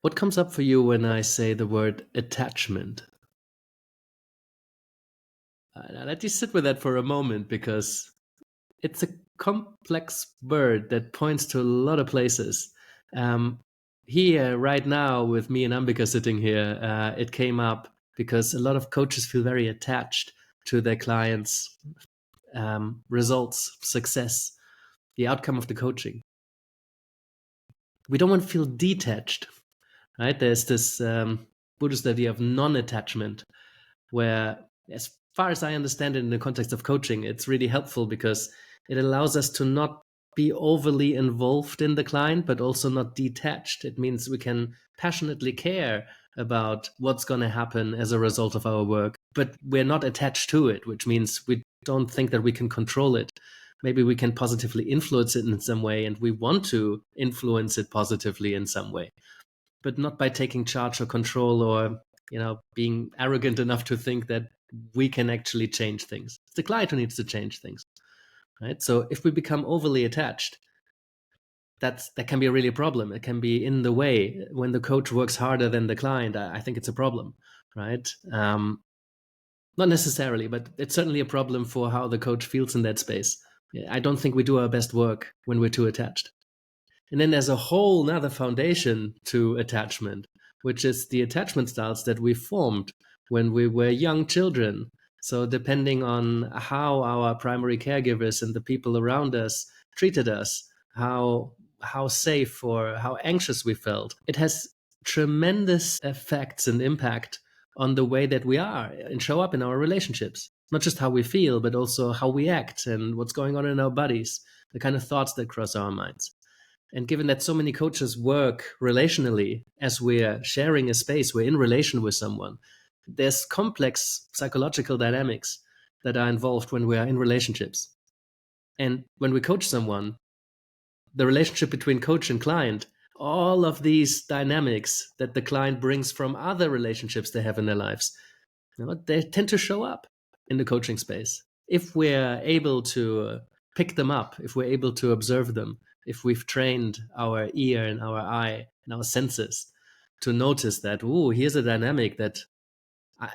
What comes up for you when I say the word attachment? I'll let you sit with that for a moment because it's a complex word that points to a lot of places. Here, right now, with me and 𝗵𝗵𝗁 sitting here, it came up because a lot of coaches feel very attached to their clients' results, success, the outcome of the coaching. We don't want to feel detached, right? There's this Buddhist idea of non-attachment, where, as far as I understand it in the context of coaching, it's really helpful because it allows us to not be overly involved in the client, but also not detached. It means we can passionately care about what's going to happen as a result of our work, but we're not attached to it, which means we don't think that we can control it. Maybe we can positively influence it in some way, and we want to influence it positively in some way, but not by taking charge or control or being arrogant enough to think that we can actually change things. It's the client who needs to change things, right? So if we become overly attached, that can be a really problem. It can be in the way when the coach works harder than the client. I think it's a problem, right? Not necessarily, but it's certainly a problem for how the coach feels in that space. I don't think we do our best work when we're too attached. And then there's a whole nother foundation to attachment, which is the attachment styles that we formed when we were young children. So depending on how our primary caregivers and the people around us treated us, how safe or how anxious we felt, it has tremendous effects and impact on the way that we are and show up in our relationships. Not just how we feel, but also how we act and what's going on in our bodies, the kind of thoughts that cross our minds. And given that so many coaches work relationally, as we're sharing a space, we're in relation with someone, there's complex psychological dynamics that are involved when we are in relationships. And when we coach someone, the relationship between coach and client, all of these dynamics that the client brings from other relationships they have in their lives, they tend to show up in the coaching space. If we're able to pick them up, if we're able to observe them, if we've trained our ear and our eye and our senses to notice that, here's a dynamic that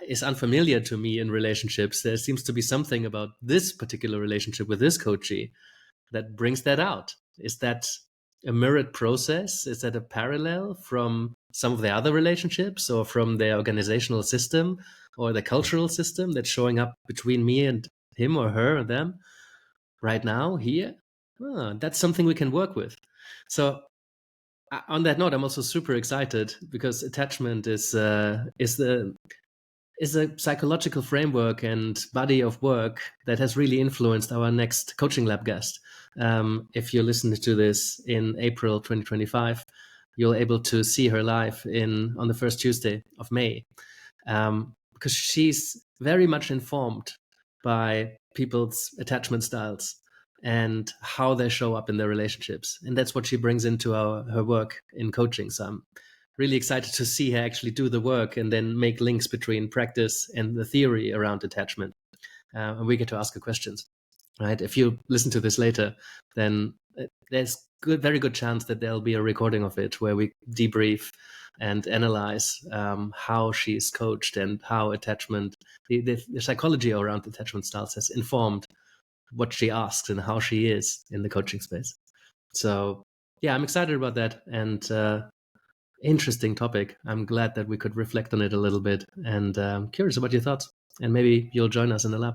is unfamiliar to me in relationships. There seems to be something about this particular relationship with this coachee that brings that out. Is that a mirrored process? Is that a parallel from some of the other relationships or from their organizational system or the cultural system that's showing up between me and him or her or them right now here? That's something we can work with. So on that note, I'm also super excited because attachment is a psychological framework and body of work that has really influenced our next coaching lab guest. If you listen to this in April 2025, you'll able to see her live on the first Tuesday of May, because she's very much informed by people's attachment styles and how they show up in their relationships. And that's what she brings into her work in coaching. So I'm really excited to see her actually do the work and then make links between practice and the theory around attachment. And we get to ask her questions, right? If you listen to this later, then there's very good chance that there'll be a recording of it where we debrief and analyze how she's coached and how attachment, the psychology around attachment styles has informed what she asks and how she is in the coaching space. So yeah, I'm excited about that, and interesting topic. I'm glad that we could reflect on it a little bit, and curious about your thoughts, and maybe you'll join us in the lab.